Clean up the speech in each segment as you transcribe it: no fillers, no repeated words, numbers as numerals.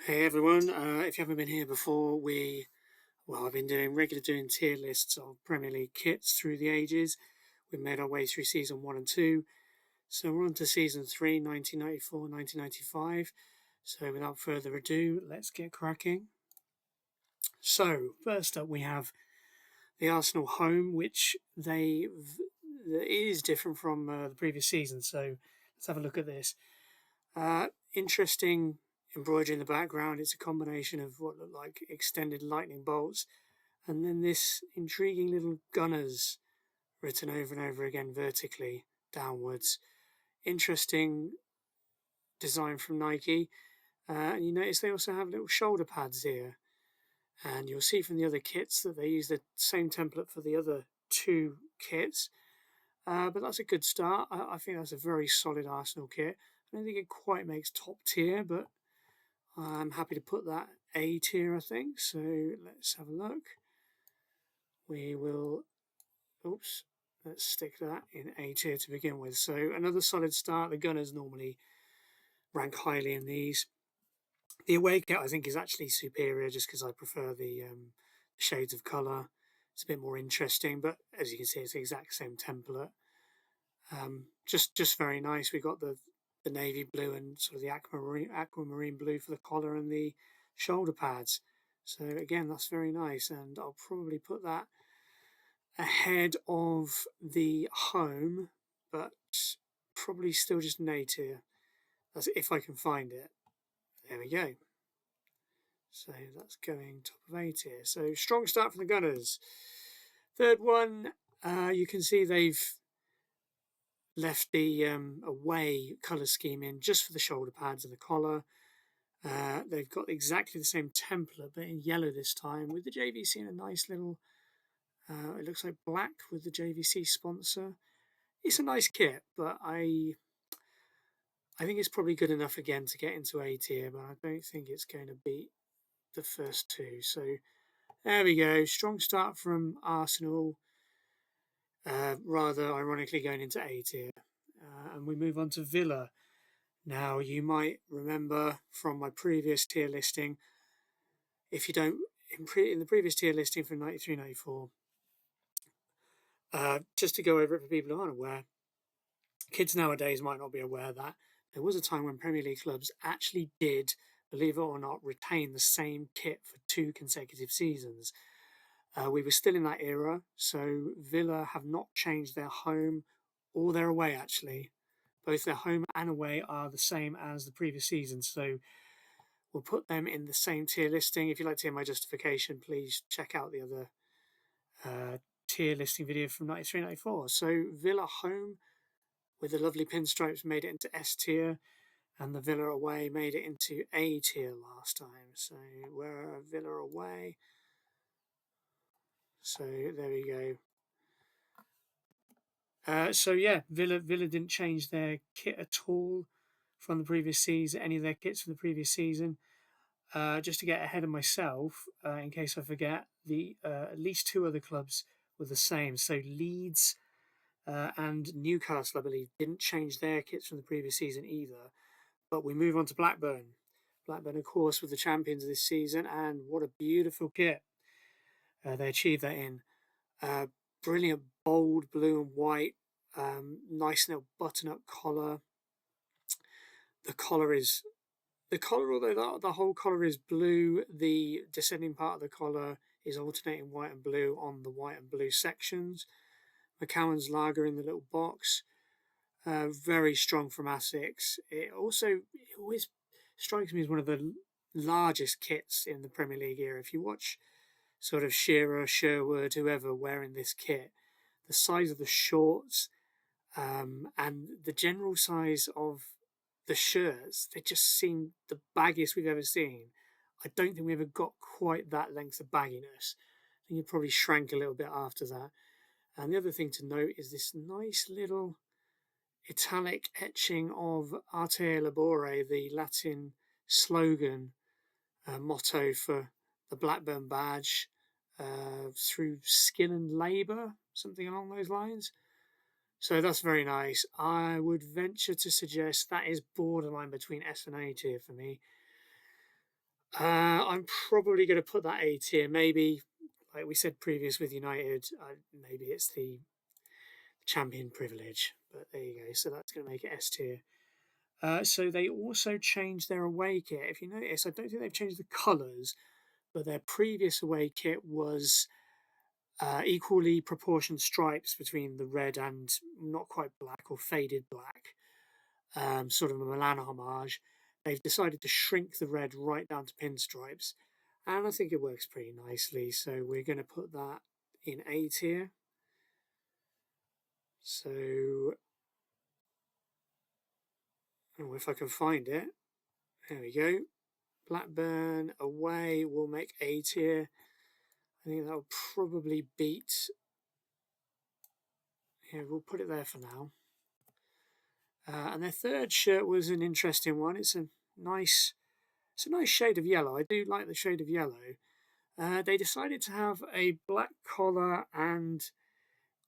Hey everyone, if you haven't been here before, I've been doing tier lists of Premier League kits through the ages. We've made our way through season 1 and 2, so we're on to season 3, 1994, 1995. So without further ado, let's get cracking. So, first up we have the Arsenal home, which is different from the previous season, so let's have a look at this. Interesting embroidery in the background. It's a combination of what look like extended lightning bolts, and then this intriguing little gunners written over and over again vertically downwards. Interesting design from Nike. And you notice they also have little shoulder pads here. And you'll see from the other kits that they use the same template for the other two kits. But that's a good start. I think that's a very solid Arsenal kit. I don't think it quite makes top tier, but I'm happy to put that A tier, I think. So let's have a look. Let's stick that in A tier to begin with. So another solid start. The Gunners normally rank highly in these. The away kit, I think, is actually superior just because I prefer the shades of colour. It's a bit more interesting, but as you can see, it's the exact same template. Just very nice. We got the navy blue and sort of the aquamarine blue for the collar and the shoulder pads. So again, that's very nice, and I'll probably put that ahead of the home, but probably still just an A tier. That's if I can find it. There we go. So that's going top of A tier. So strong start from the Gunners. Third one, you can see they've left the away colour scheme in just for the shoulder pads and the collar. They've got exactly the same template, but in yellow this time, with the JVC in a nice little, it looks like black with the JVC sponsor. It's a nice kit, but I think it's probably good enough again to get into A tier, but I don't think it's going to beat the first two. So there we go. Strong start from Arsenal, rather ironically going into A tier. And we move on to Villa. Now, you might remember from my previous tier listing, if you don't, in the previous tier listing from 93 94, just to go over it for people who aren't aware, kids nowadays might not be aware that there was a time when Premier League clubs actually did, believe it or not, retain the same kit for 2 consecutive seasons. We were still in that era, so Villa have not changed their home or their away, actually. Both their home and away are the same as the previous season, so we'll put them in the same tier listing. If you'd like to hear my justification, please check out the other tier listing video from 93 94. So Villa home with the lovely pinstripes made it into S tier, and the Villa away made it into A tier last time. So we're Villa away. So there we go. Villa didn't change their kit at all from the previous season, any of their kits from the previous season. Just to get ahead of myself, in case I forget, the at least 2 other clubs were the same. So Leeds and Newcastle, I believe, didn't change their kits from the previous season either. But we move on to Blackburn. Blackburn, of course, were the champions of this season, and what a beautiful kit they achieved that in. Brilliant bold blue and white, nice little button-up collar. Although the whole collar is blue, the descending part of the collar is alternating white and blue on the white and blue sections. McCowan's lager in the little box, very strong from Asics. It always strikes me as one of the largest kits in the Premier League era. If you watch sort of Shearer, Sherwood, whoever wearing this kit, the size of the shorts and the general size of the shirts, they just seem the baggiest we've ever seen. I don't think we ever got quite that length of bagginess. I think it probably shrank a little bit after that. And the other thing to note is this nice little italic etching of Arte Labore, the Latin slogan, motto for the Blackburn badge, through skill and labour, something along those lines. So that's very nice. I would venture to suggest that is borderline between S and A tier for me. I'm probably going to put that A tier. Maybe, like we said previous with United, maybe it's the champion privilege. But there you go. So that's going to make it S tier. So they also changed their away kit. If you notice, I don't think they've changed the colours, but their previous away kit was equally proportioned stripes between the red and not quite black or faded black, sort of a Milan homage. They've decided to shrink the red right down to pinstripes, and I think it works pretty nicely. So we're going to put that in A tier. So, oh, if I can find it, there we go. Blackburn away will make A tier. I think that'll probably beat. Yeah, we'll put it there for now. And their third shirt was an interesting one. It's a nice shade of yellow. I do like the shade of yellow. They decided to have a black collar and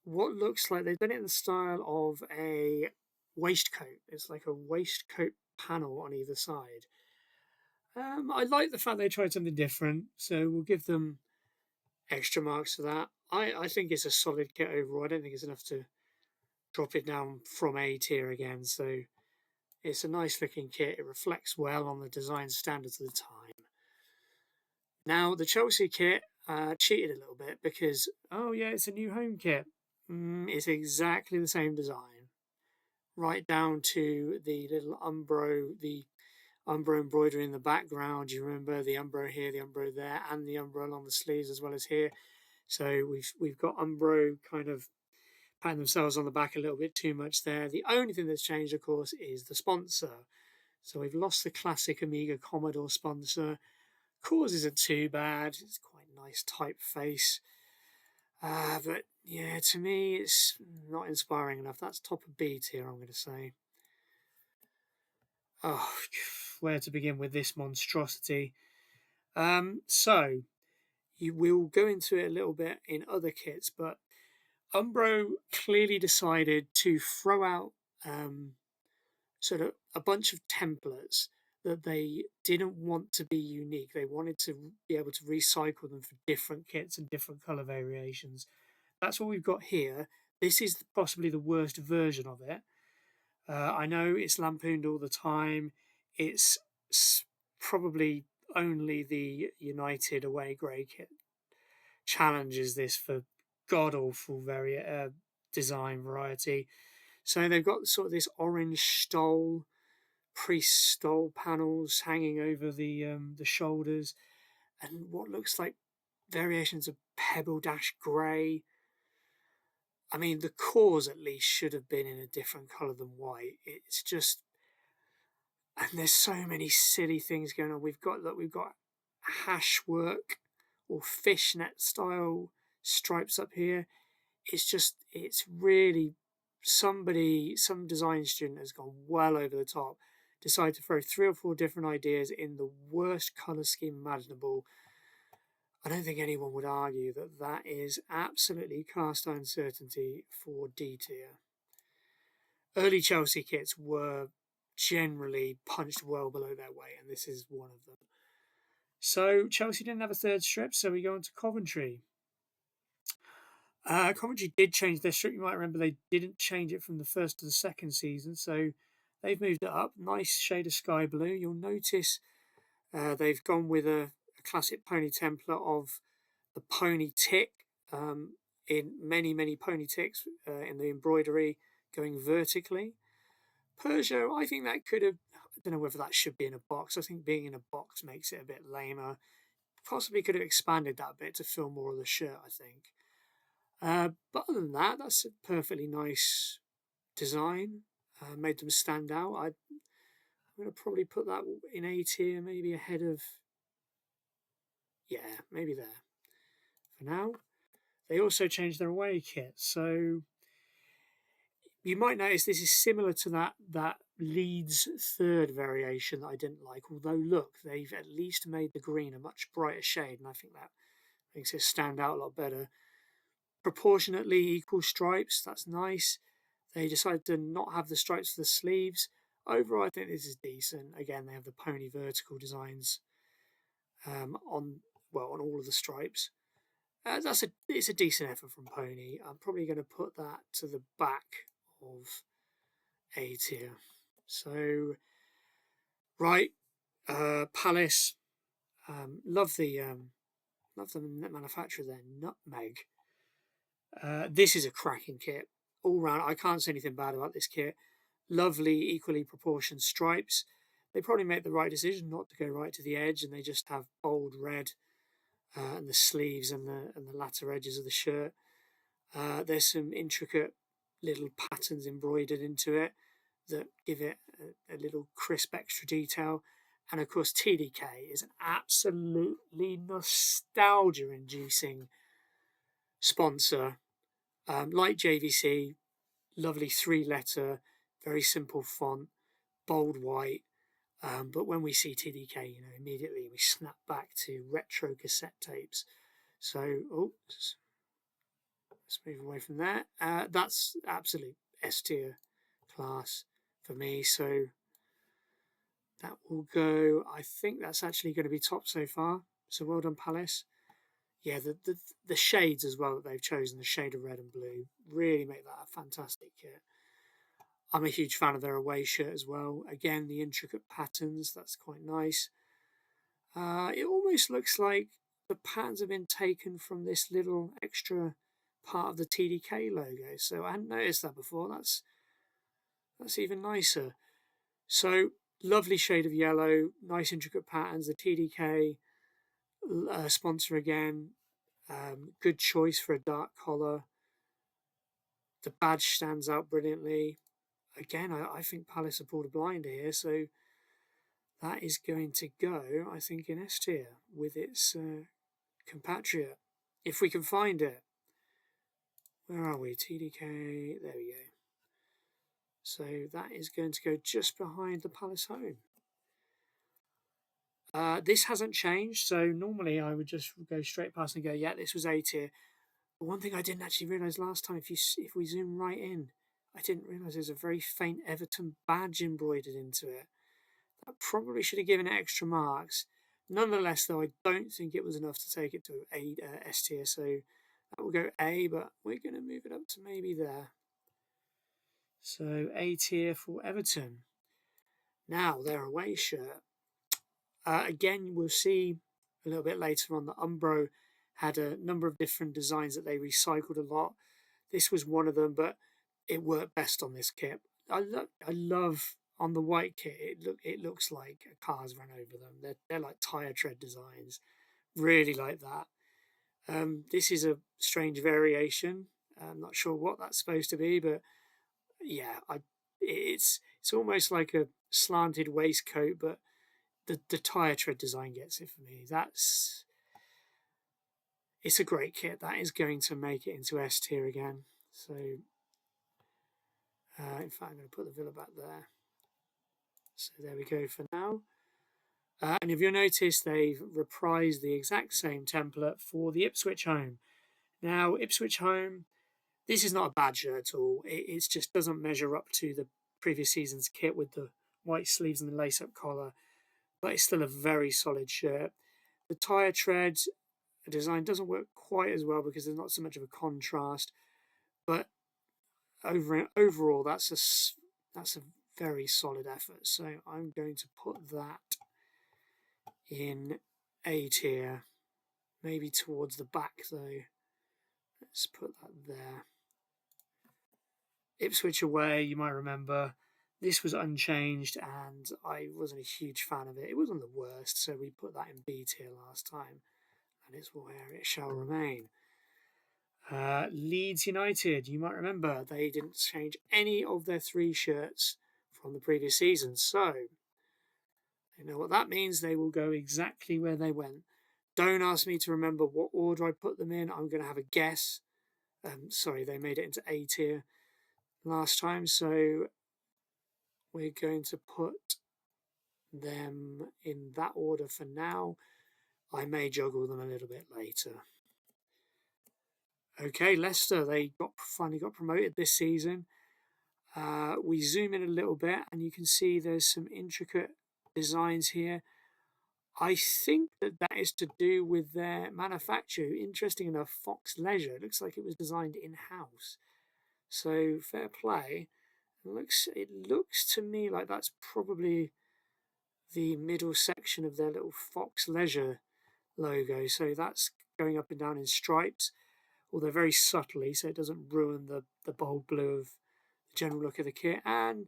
what looks like they've done it in the style of a waistcoat. It's like a waistcoat panel on either side. I like the fact they tried something different, so we'll give them extra marks for that. I think it's a solid kit overall. I don't think it's enough to drop it down from A tier again. So it's a nice looking kit. It reflects well on the design standards of the time. Now the Chelsea kit cheated a little bit because it's a new home kit. It's exactly the same design, right down to the little the Umbro embroidery in the background. You remember the Umbro here, the Umbro there, and the Umbro along the sleeves as well as here. So we've got Umbro kind of patting themselves on the back a little bit too much there. The only thing that's changed, of course, is the sponsor. So we've lost the classic Amiga Commodore sponsor. Cause isn't too bad. It's quite a nice typeface. But yeah, to me, it's not inspiring enough. That's top of B tier, I'm going to say. Oh, where to begin with this monstrosity? So you will go into it a little bit in other kits, but Umbro clearly decided to throw out sort of a bunch of templates that they didn't want to be unique. They wanted to be able to recycle them for different kits and different color variations. That's what we've got here. This is possibly the worst version of it. I know it's lampooned all the time. It's probably only the United away grey kit challenges this for god awful design variety. So they've got sort of this orange stole, priest stole panels hanging over the shoulders, and what looks like variations of pebble dash grey. I mean, the cores at least should have been in a different colour than white. It's just, and there's so many silly things going on. We've got hash work or fishnet style stripes up here. It's really some design student has gone well over the top, decided to throw 3 or 4 different ideas in the worst colour scheme imaginable. I don't think anyone would argue that that is absolutely cast iron certainty for D tier. Early Chelsea kits were generally punched well below their weight, and this is one of them. So Chelsea didn't have a third strip, so we go on to Coventry. Coventry did change their strip. You might remember they didn't change it from the first to the second season, so they've moved it up. Nice shade of sky blue. You'll notice they've gone with a classic pony template of the pony tick in many pony ticks in the embroidery going vertically. Peugeot, I think that could have, I don't know whether that should be in a box. I think being in a box makes it a bit lamer. Possibly could have expanded that a bit to fill more of the shirt, I think. But other than that, that's a perfectly nice design. Made them stand out. I'm going to probably put that in A tier, maybe ahead of, yeah, maybe there for now. They also changed their away kit, so you might notice this is similar to that Leeds third variation that I didn't like. Although look, they've at least made the green a much brighter shade, and I think that makes it stand out a lot better. Proportionately equal stripes, that's nice. They decided to not have the stripes for the sleeves. Overall, I think this is decent. Again, they have the pony vertical designs on all of the stripes. It's a decent effort from Pony. I'm probably going to put that to the back of A tier. So, right, Palace. Love the manufacturer there, Nutmeg. This is a cracking kit all round. I can't say anything bad about this kit. Lovely, equally proportioned stripes. They probably make the right decision not to go right to the edge, and they just have bold red and the sleeves and the latter edges of the shirt. There's some intricate little patterns embroidered into it that give it a little crisp extra detail. And of course, TDK is an absolutely nostalgia-inducing sponsor. Like JVC, lovely 3-letter, very simple font, bold white. But when we see TDK, immediately we snap back to retro cassette tapes. So, let's move away from that. That's absolute S tier class for me. So that will go. I think that's actually going to be top so far. So well done, Palace. Yeah, the shades as well that they've chosen, the shade of red and blue, really make that a fantastic kit. I'm a huge fan of their away shirt as well. Again, the intricate patterns, that's quite nice. It almost looks like the patterns have been taken from this little extra part of the TDK logo. So I hadn't noticed that before. That's even nicer. So lovely shade of yellow, nice intricate patterns. The TDK sponsor again. Good choice for a dark collar. The badge stands out brilliantly. Again, I think Palace have pulled a blinder here, so that is going to go, I think, in S tier with its compatriot, if we can find it. Where are we? TDK, there we go. So that is going to go just behind the Palace home. This hasn't changed, so normally I would just go straight past and go, yeah, this was A tier. But one thing I didn't actually realise last time, if we zoom right in, I didn't realise there's a very faint Everton badge embroidered into it. That probably should have given it extra marks. Nonetheless, though, I don't think it was enough to take it to S tier, so that will go A, but we're going to move it up to maybe there. So A tier for Everton. Now, their away shirt. Again, we'll see a little bit later on that Umbro had a number of different designs that they recycled a lot. This was one of them, but it worked best on this kit. I love on the white kit. It looks like a car's run over them. They're like tire tread designs. Really like that. This is a strange variation. I'm not sure what that's supposed to be, but yeah, it's almost like a slanted waistcoat, but the tire tread design gets it for me. It's a great kit. That is going to make it into S tier again. So, in fact, I'm going to put the Villa back there. So there we go for now. And if you'll notice, they've reprised the exact same template for the Ipswich home. Now, Ipswich home, this is not a bad shirt at all. It just doesn't measure up to the previous season's kit with the white sleeves and the lace-up collar, but it's still a very solid shirt. The tyre tread design doesn't work quite as well because there's not so much of a contrast, but overall, that's a very solid effort. So I'm going to put that in A tier, maybe towards the back though. Let's put that there. Ipswich away, you might remember, this was unchanged and I wasn't a huge fan of it. It wasn't the worst, so we put that in B tier last time, and it's where it shall remain. Leeds United, you might remember, they didn't change any of their 3 shirts from the previous season, so you know what that means. They will go exactly where they went. Don't ask me to remember what order I put them in. I'm going to have a guess. Sorry, they made it into A tier last time, so we're going to put them in that order for now. I may juggle them a little bit later. Okay, Leicester, they finally got promoted this season. We zoom in a little bit and you can see there's some intricate designs here. I think that is to do with their manufacture. Interesting enough, Fox Leisure, it looks like it was designed in-house. So fair play. It looks to me like that's probably the middle section of their little Fox Leisure logo. So that's going up and down in stripes, although very subtly, so it doesn't ruin the bold blue of the general look of the kit. And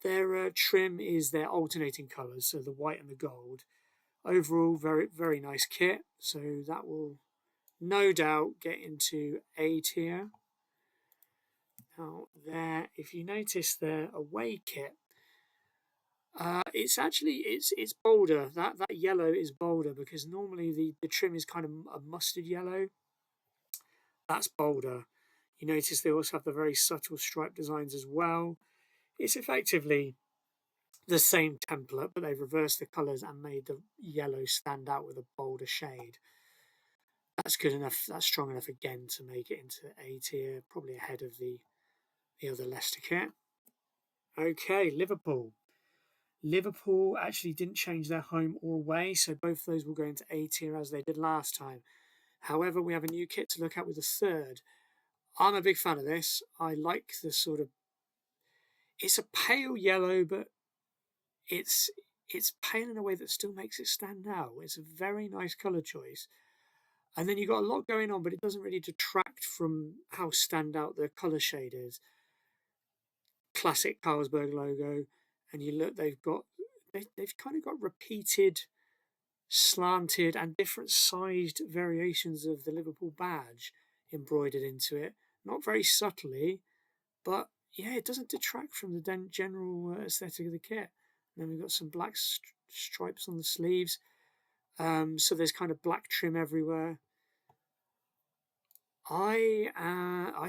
their trim is their alternating colours, so the white and the gold. Overall, very, very nice kit. So that will no doubt get into A tier. Now, there, if you notice their away kit, it's bolder. That yellow is bolder because normally the trim is kind of a mustard yellow. That's bolder. You notice they also have the very subtle stripe designs as well. It's effectively the same template, but they've reversed the colours and made the yellow stand out with a bolder shade. That's good enough. That's strong enough again to make it into A tier, probably ahead of the other Leicester kit. Okay, Liverpool. Liverpool actually didn't change their home or away, so both of those will go into A tier as they did last time. However, we have a new kit to look at with a third. I'm a big fan of this. I like the sort of. It's a pale yellow, but it's pale in a way that still makes it stand out. It's a very nice colour choice. And then you've got a lot going on, but it doesn't really detract from how stand out the colour shade is. Classic Carlsberg logo, and you look, they've kind of got repeated, slanted, and different sized variations of the Liverpool badge embroidered into it. Not very subtly, but yeah, it doesn't detract from the general aesthetic of the kit. And then we've got some black stripes on the sleeves. So there's kind of black trim everywhere. I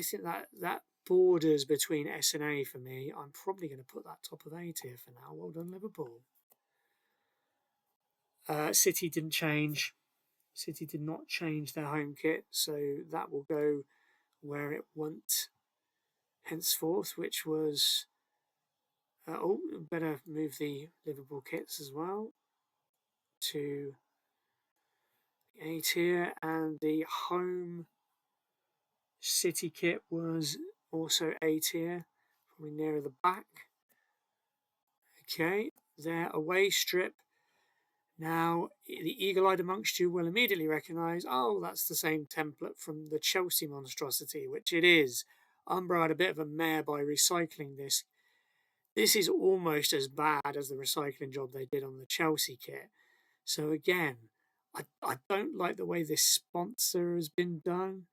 think that borders between S and A for me. I'm probably going to put that top of A tier for now. Well done, Liverpool. City didn't change. City did not change their home kit, so that will go where it went henceforth, which was. Better move the Liverpool kits as well to A tier, and the home City kit was also A tier, probably nearer the back. Okay, their away strip. Now, the eagle-eyed amongst you will immediately recognise, oh, that's the same template from the Chelsea monstrosity, which it is. Umbro had a bit of a mare by recycling this. This is almost as bad as the recycling job they did on the Chelsea kit. So again, I don't like the way this sponsor has been done.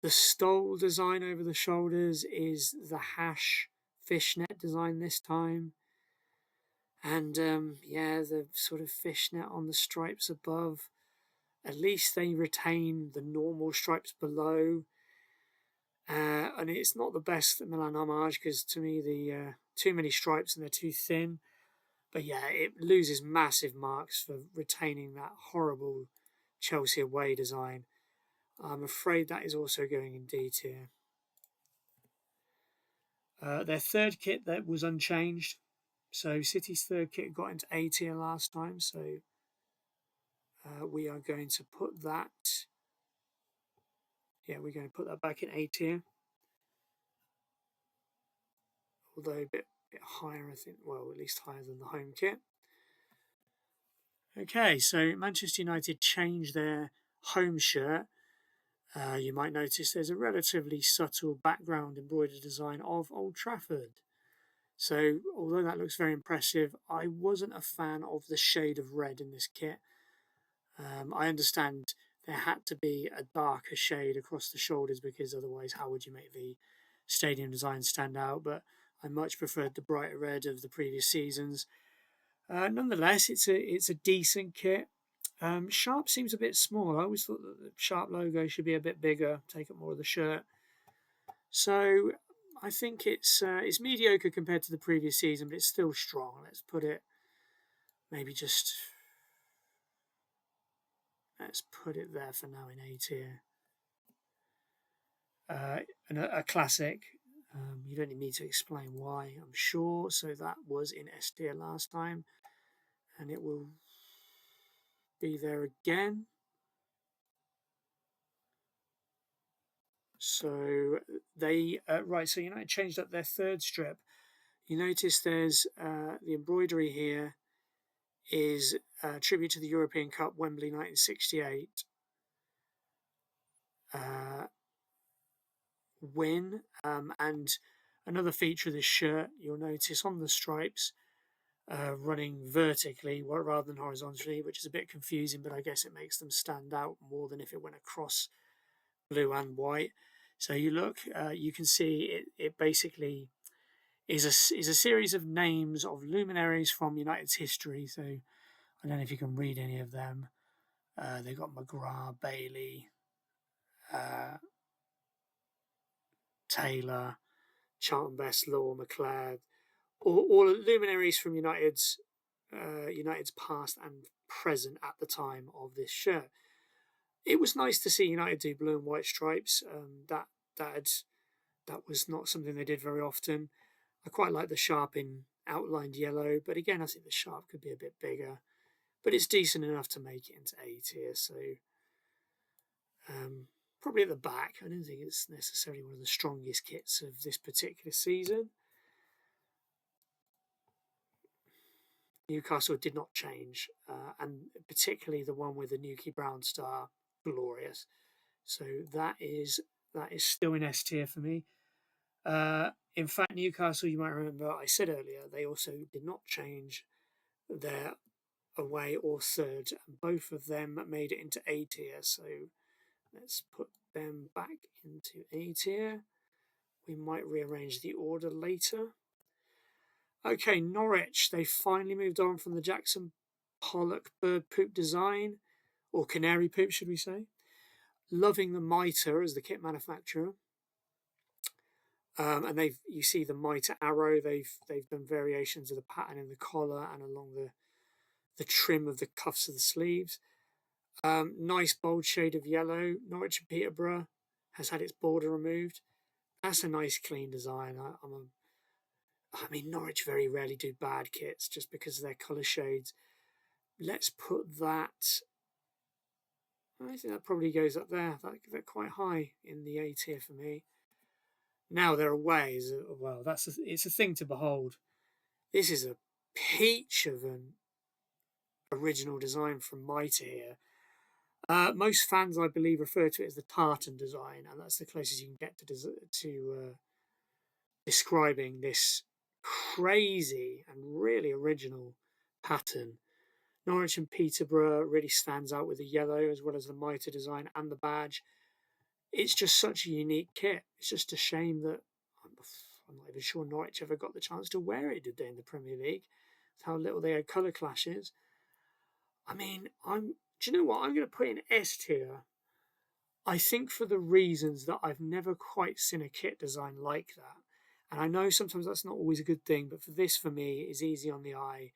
The stole design over the shoulders is the hash fishnet design this time. And yeah, the sort of fishnet on the stripes above. At least they retain the normal stripes below. And it's not the best Milan homage because to me the too many stripes and they're too thin. But yeah, it loses massive marks for retaining that horrible Chelsea away design. I'm afraid that is also going in D tier. Their third kit that was unchanged. So City's third kit got into A tier last time. So we are going to put that. Yeah, we're going to put that back in A tier. Although a bit higher, I think. Well, at least higher than the home kit. Okay, so Manchester United changed their home shirt. You might notice there's a relatively subtle background embroidered design of Old Trafford. So, although that looks very impressive, I wasn't a fan of the shade of red in this kit. I understand there had to be a darker shade across the shoulders because otherwise, how would you make the stadium design stand out? But I much preferred the brighter red of the previous seasons. Nonetheless, it's a decent kit. Sharp seems a bit small. I always thought that the Sharp logo should be a bit bigger, take up more of the shirt. So I think it's mediocre compared to the previous season, but it's still strong. Let's put it let's put it there for now in A tier. And a classic. You don't need me to explain why, I'm sure. So that was in S tier last time, and it will be there again. So they right. So United changed up their third strip. You notice there's the embroidery here is a tribute to the European Cup, Wembley 1968 win. And another feature of this shirt, you'll notice on the stripes running vertically rather than horizontally, which is a bit confusing, but I guess it makes them stand out more than if it went across blue and white. So you look, you can see it basically is a series of names of luminaries from United's history. So I don't know if you can read any of them. They've got McGrath, Bailey, Taylor, Charlton Best, Law, McLeod, all luminaries from United's past and present at the time of this shirt. It was nice to see United do blue and white stripes. That was not something they did very often. I quite like the sharp in outlined yellow, but again, I think the sharp could be a bit bigger. But it's decent enough to make it into A tier, so probably at the back. I don't think it's necessarily one of the strongest kits of this particular season. Newcastle did not change, and particularly the one with the Nuki Brown star, glorious. So that is still in S tier for me. In fact, Newcastle, you might remember I said earlier, they also did not change their away or third, and both of them made it into A tier. So let's put them back into A tier. We might rearrange the order later. Okay, Norwich, they finally moved on from the Jackson Pollock bird poop design, or canary poop, should we say. Loving the mitre as the kit manufacturer. And you see the mitre arrow. They've done variations of the pattern in the collar and along the trim of the cuffs of the sleeves. Nice bold shade of yellow. Norwich and Peterborough has had its border removed. That's a nice clean design. I mean, Norwich very rarely do bad kits just because of their colour shades. Let's put that. I think that probably goes up there. They're quite high in the A tier for me. Now their away well. It's a thing to behold. This is a peach of an original design from Mitre here. Most fans, I believe, refer to it as the tartan design, and that's the closest you can get to describing this crazy and really original pattern. Norwich and Peterborough really stands out with the yellow as well as the mitre design and the badge. It's just such a unique kit. It's just a shame that I'm not even sure Norwich ever got the chance to wear it, did they, in the Premier League? How little they had colour clashes. I mean, do you know what? I'm going to put in S tier. I think for the reasons that I've never quite seen a kit design like that. And I know sometimes that's not always a good thing, but for this, for me, is easy on the eye.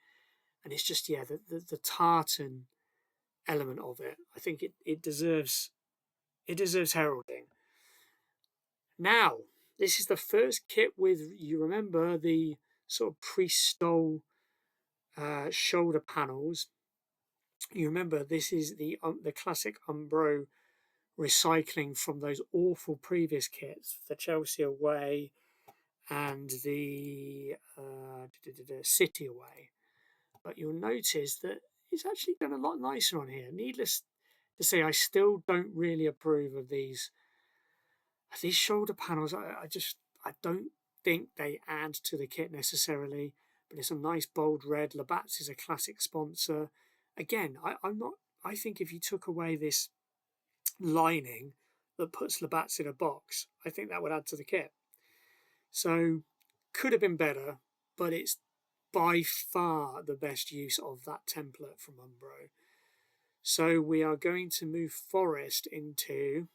And it's just, yeah, the tartan element of it. I think it deserves heralding. Now, this is the first kit with, you remember, the sort of pre-stole shoulder panels. You remember this is the classic Umbro recycling from those awful previous kits, the Chelsea away and the City away. But you'll notice that it's actually done a lot nicer on here. Needless to say, I still don't really approve of these shoulder panels. I don't think they add to the kit necessarily, but it's a nice bold red. Labatt's is a classic sponsor. Again, I think if you took away this lining that puts Labatt's in a box, I think that would add to the kit. So could have been better, but it's by far the best use of that template from Umbro. So we are going to move Forest into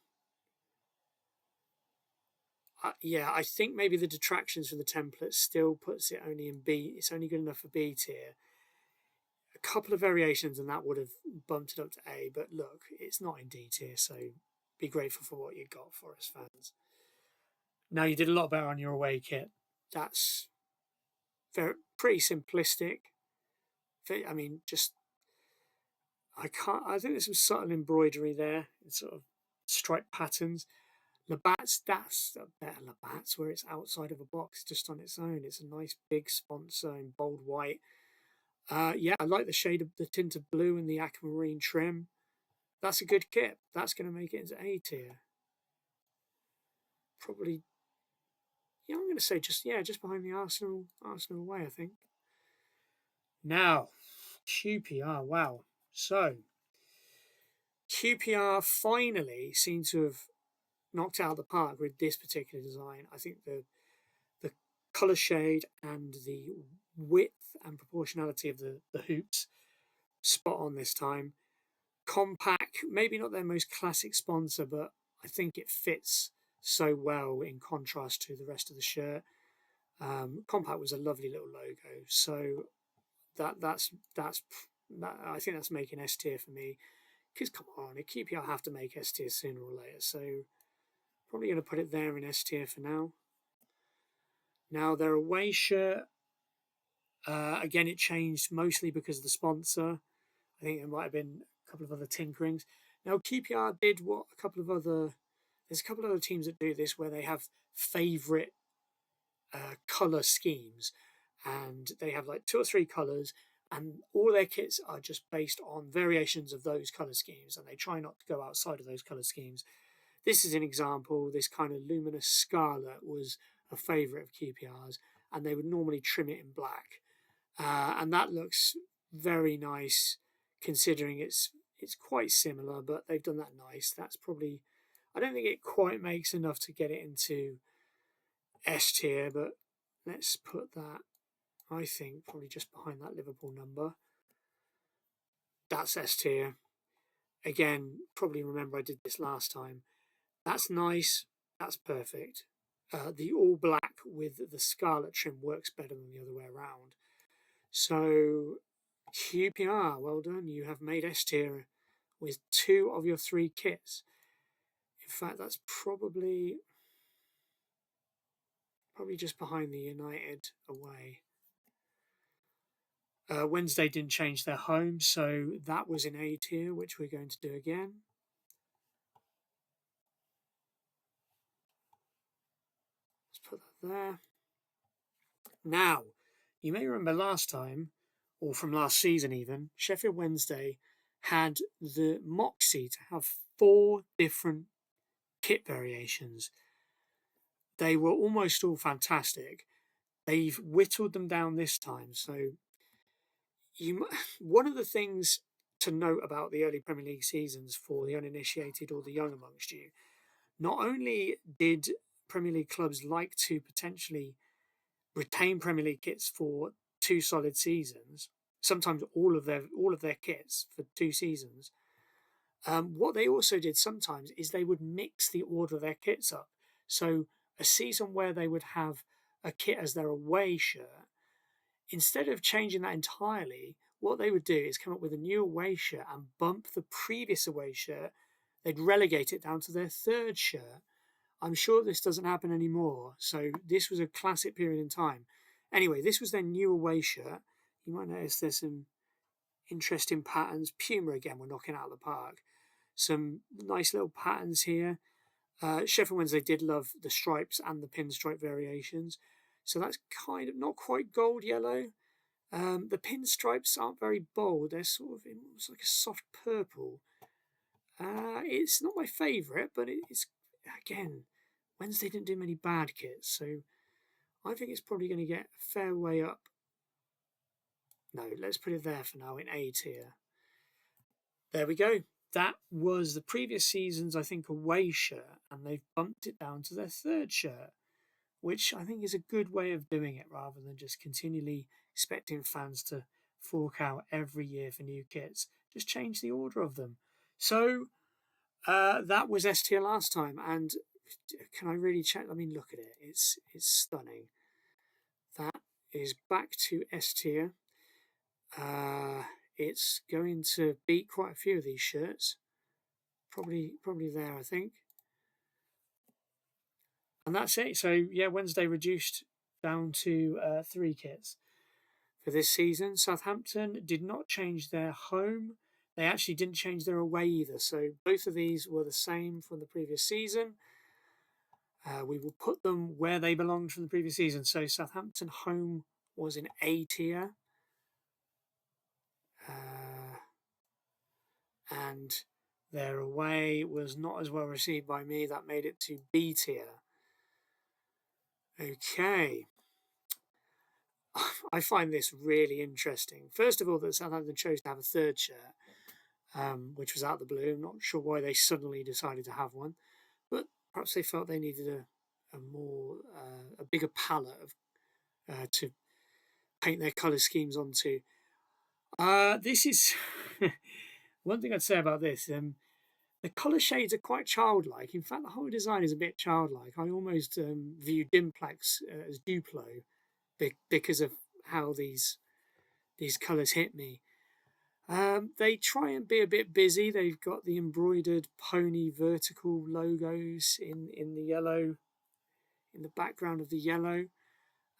I think maybe the detractions from the template still puts it only in B. It's only good enough for B tier. A couple of variations and that would have bumped it up to A, but look, it's not in D tier, so be grateful for what you got, Forest fans. Now, you did a lot better on your away kit. That's pretty simplistic. I mean, just I think there's some subtle embroidery there, sort of striped patterns. Labatt's, that's a better Labatt's where it's outside of a box just on its own. It's a nice big sponsor in bold white. Yeah, I like the shade of the tint of blue and the aquamarine trim. That's a good kit. That's going to make it into A tier. Probably, yeah, I'm going to say just behind the Arsenal away, I think. Now, QPR, wow. So, QPR finally seem to have knocked out of the park with this particular design. I think the colour shade and the width and proportionality of the hoops spot on this time. Compact, maybe not their most classic sponsor, but I think it fits so well in contrast to the rest of the shirt. Compact was a lovely little logo, so that's I think that's making S tier for me. Because come on, QPR have to make S tier sooner or later, so probably going to put it there in S tier for now. Now their away shirt, again it changed mostly because of the sponsor. I think there might have been a couple of other tinkerings. Now QPR did what a couple of other there's a couple of other teams that do this where they have favourite colour schemes, and they have like 2 or 3 colours, and all their kits are just based on variations of those colour schemes, and they try not to go outside of those colour schemes. This is an example. This kind of luminous scarlet was a favourite of QPR's, and they would normally trim it in black, and that looks very nice considering it's quite similar, but they've done that nice. That's probably, I don't think it quite makes enough to get it into S tier, but let's put that, I think, probably just behind that Liverpool number. That's S tier. Again, probably remember I did this last time. That's nice. That's perfect. The all black with the scarlet trim works better than the other way around. So, QPR, well done. You have made S tier with 2 of your 3 kits. In fact, that's probably just behind the United away. Wednesday didn't change their home, so that was in A tier, which we're going to do again. Let's put that there. Now, you may remember last time, or from last season even, Sheffield Wednesday had the moxie to have 4 different kit variations. They were almost all fantastic. They've whittled them down this time. So, one of the things to note about the early Premier League seasons for the uninitiated or the young amongst you, not only did Premier League clubs like to potentially retain Premier League kits for 2 solid seasons, sometimes all of their kits for 2 seasons. What they also did sometimes is they would mix the order of their kits up. So a season where they would have a kit as their away shirt, instead of changing that entirely, what they would do is come up with a new away shirt and bump the previous away shirt. They'd relegate it down to their 3rd shirt. I'm sure this doesn't happen anymore. So this was a classic period in time. Anyway, this was their new away shirt. You might notice there's some interesting patterns. Puma again, we're knocking out of the park. Some nice little patterns here. Sheffield Wednesday did love the stripes and the pinstripe variations. So that's kind of not quite gold yellow. The pinstripes aren't very bold. They're sort of almost like a soft purple. It's not my favourite, but it's, again, Wednesday didn't do many bad kits, so I think it's probably going to get a fair way up. No, let's put it there for now in A tier. There we go. That was the previous season's, I think, away shirt, and they've bumped it down to their 3rd shirt, which I think is a good way of doing it rather than just continually expecting fans to fork out every year for new kits. Just change the order of them. So that was S tier last time, and can I really check? I mean, look at it. It's stunning. That is back to S tier. It's going to beat quite a few of these shirts. Probably there, I think. And that's it. So yeah, Wednesday reduced down to 3 kits for this season. Southampton did not change their home. They actually didn't change their away either. So both of these were the same from the previous season. We will put them where they belonged from the previous season. So Southampton home was in A tier. And their away was not as well received by me. That made it to B tier. Okay. I find this really interesting. First of all, that Southampton chose to have a third shirt, which was out of the blue. I'm not sure why they suddenly decided to have one, but perhaps they felt they needed a bigger palette to paint their colour schemes onto. This is one thing I'd say about this. The colour shades are quite childlike. In fact, the whole design is a bit childlike. I almost view Dimplex as Duplo because of how these colours hit me. They try and be a bit busy. They've got the embroidered pony vertical logos in the yellow, in the background of the yellow.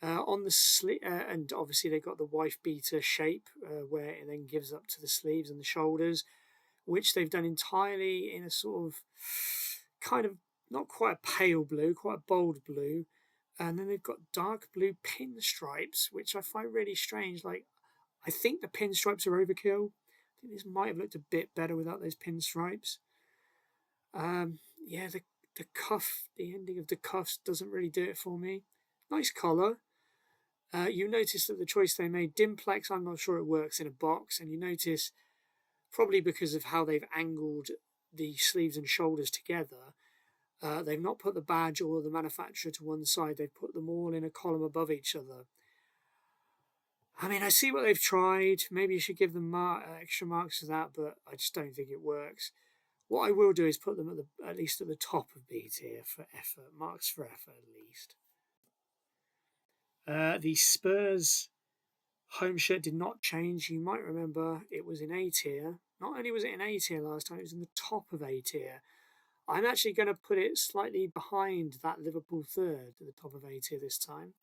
On the and obviously they've got the wife beater shape where it then gives up to the sleeves and the shoulders, which they've done entirely in a sort of kind of not quite a pale blue, quite a bold blue. And then they've got dark blue pinstripes, which I find really strange. Like, I think the pinstripes are overkill. I think this might have looked a bit better without those pinstripes. Yeah, the cuff, the ending of the cuffs doesn't really do it for me. Nice collar. You notice that the choice they made, Dimplex, I'm not sure it works in a box. And you notice, probably because of how they've angled the sleeves and shoulders together, they've not put the badge or the manufacturer to one side. They've put them all in a column above each other. I mean, I see what they've tried. Maybe you should give them extra marks for that, but I just don't think it works. What I will do is put them at least at the top of B tier for effort, marks for effort at least. The Spurs home shirt did not change. You might remember it was in A tier. Not only was it in A tier last time, it was in the top of A tier. I'm actually going to put it slightly behind that Liverpool third at the top of A tier this time.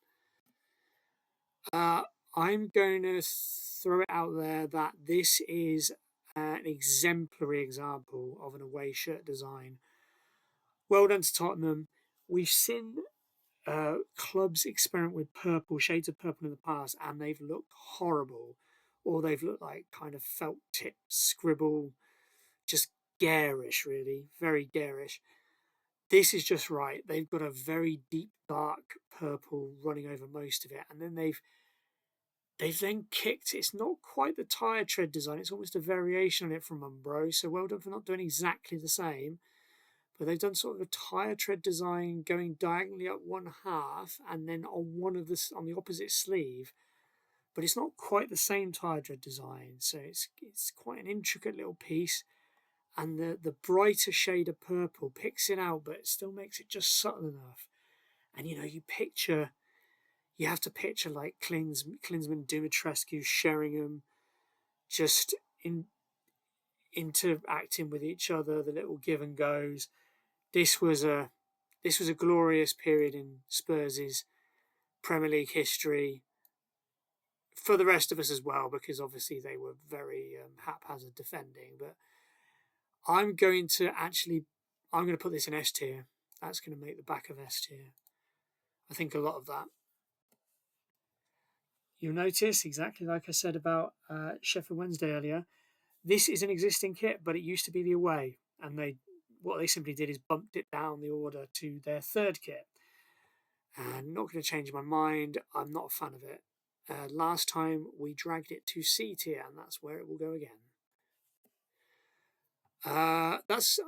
I'm going to throw it out there that this is an exemplary example of an away shirt design. Well done to Tottenham. We've seen clubs experiment with purple, shades of purple in the past, and they've looked horrible, or they've looked like kind of felt tip scribble, just garish, really, very garish. This is just right. They've got a very deep, dark purple running over most of it, and then they've then kicked. It's not quite the tire tread design. It's almost a variation on it from Umbro. So well done for not doing exactly the same. But they've done sort of a tire tread design going diagonally up one half and then on the opposite sleeve. But it's not quite the same tire tread design. So it's quite an intricate little piece. And the brighter shade of purple picks it out, but it still makes it just subtle enough. And you have to picture like Klinsmann, Dumitrescu, Sheringham, just interacting with each other, the little give and goes. This was a glorious period in Spurs' Premier League history for the rest of us as well, because obviously they were very haphazard defending. But I'm going to put this in S tier. That's going to make the back of S tier. I think a lot of that. You'll notice, exactly like I said about Sheffield Wednesday earlier, this is an existing kit, but it used to be the away, and what they simply did is bumped it down the order to their third kit. And not going to change my mind. I'm not a fan of it. Last time we dragged it to C tier, and that's where it will go again. That's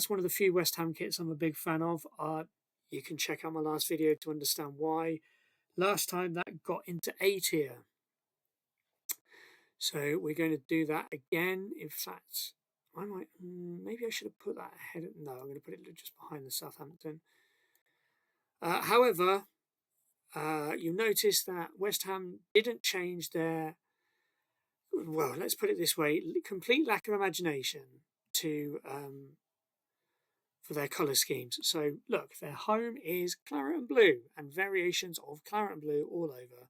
one of the few West Ham kits I'm a big fan of. You can check out my last video to understand why. Last time that got into A tier. So we're going to do that again. In fact, maybe I should have put that ahead. No, I'm going to put it just behind the Southampton. However, you notice that West Ham didn't change their, well, let's put it this way, complete lack of imagination for their colour schemes. So look, their home is claret and blue and variations of claret and blue all over.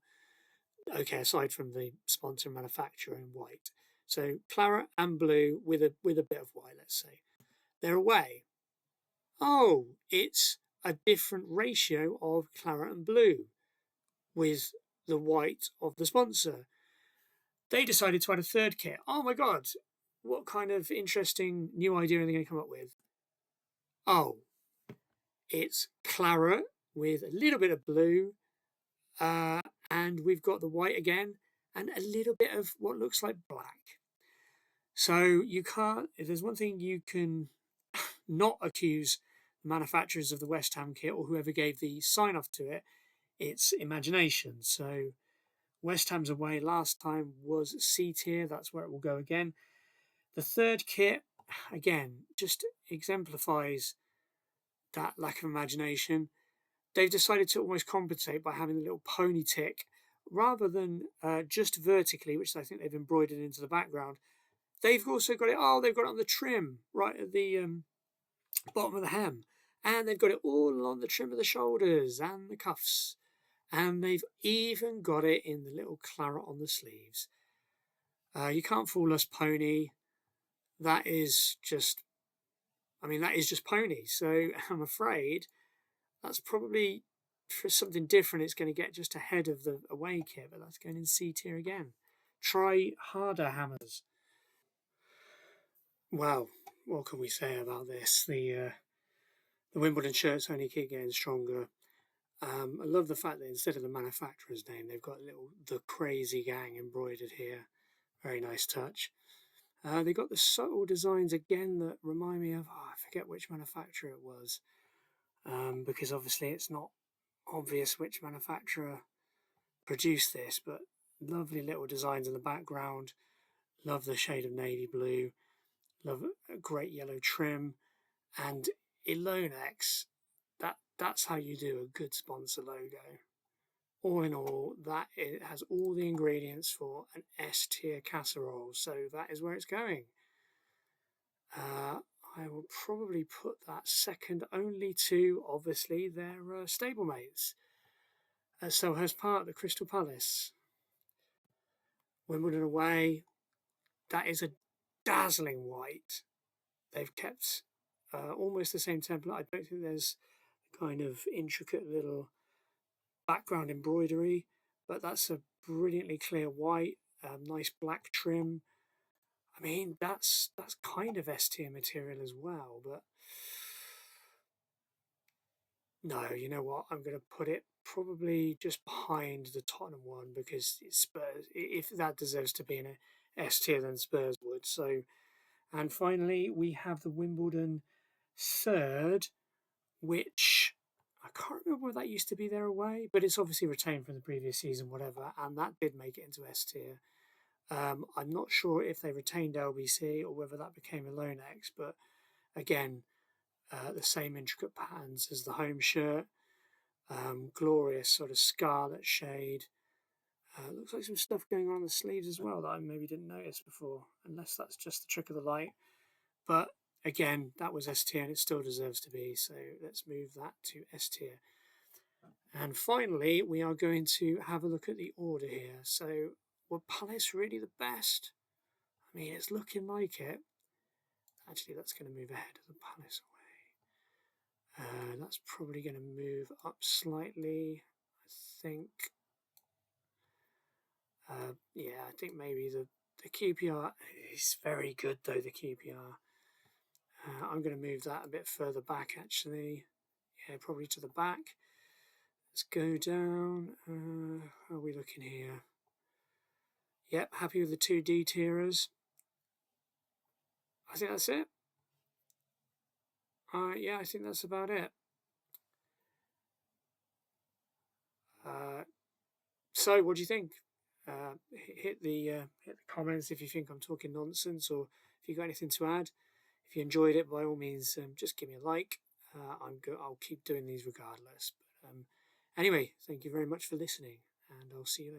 Okay, aside from the sponsor and manufacturer in white. So claret and blue with a bit of white, let's say. They're away. Oh, it's a different ratio of claret and blue with the white of the sponsor. They decided to add a third kit. Oh my God, what kind of interesting new idea are they going to come up with? Oh, it's claret with a little bit of blue, and we've got the white again, and a little bit of what looks like black. So you can't, if there's one thing you can not accuse the manufacturers of the West Ham kit or whoever gave the sign off to it, it's imagination. So West Ham's away last time was C tier, that's where it will go again. The third kit, again, just exemplifies that lack of imagination. They've decided to almost compensate by having a little pony tick rather than just vertically, which I think they've embroidered into the background. They've also got it, they've got it on the trim, right at the bottom of the hem. And they've got it all along the trim of the shoulders and the cuffs. And they've even got it in the little claret on the sleeves. You can't fool us, pony. That is just pony. So I'm afraid that's probably for something different. It's going to get just ahead of the away kit, but that's going in C tier again. Try harder, Hammers. Well, what can we say about this? The Wimbledon shirts only keep getting stronger. I love the fact that instead of the manufacturer's name, they've got the Crazy Gang embroidered here. Very nice touch. They got the subtle designs again that remind me of, I forget which manufacturer it was, because obviously it's not obvious which manufacturer produced this, but lovely little designs in the background. Love the shade of navy blue. Love a great yellow trim. And Elonex, that's how you do a good sponsor logo. All in all, that it has all the ingredients for an S tier casserole, so that is where it's going. I will probably put that second only to, obviously, their stablemates. Selhurst Park, the Crystal Palace. Wimbledon away, that is a dazzling white. They've kept almost the same template. I don't think there's kind of intricate little background embroidery, but that's a brilliantly clear white, nice black trim. I mean, that's kind of S tier material as well, but no, you know what? I'm going to put it probably just behind the Tottenham one because it's Spurs. If that deserves to be in a S tier, then Spurs would. So, and finally, we have the Wimbledon third, which I can't remember whether that used to be their away, but it's obviously retained from the previous season, whatever, and that did make it into S tier. I'm not sure if they retained LBC or whether that became a Lonex, but again, the same intricate patterns as the home shirt. Glorious sort of scarlet shade. Looks like some stuff going on the sleeves as well that I maybe didn't notice before, unless that's just the trick of the light. But again, that was S tier and it still deserves to be, so let's move that to S tier. And finally, we are going to have a look at the order here. So, were Palace really the best? I mean, it's looking like it. Actually, that's going to move ahead of the Palace away. That's probably going to move up slightly, I think. Yeah, I think maybe the QPR is very good, though, the QPR. I'm going to move that a bit further back, actually. Yeah, probably to the back. Let's go down. How are we looking here? Yep, happy with the two D tierers. I think that's it. Yeah, I think that's about it. So, what do you think? Hit the comments if you think I'm talking nonsense, or if you got anything to add. If you enjoyed it, by all means, just give me a like. I'll keep doing these regardless. But anyway, thank you very much for listening, and I'll see you later.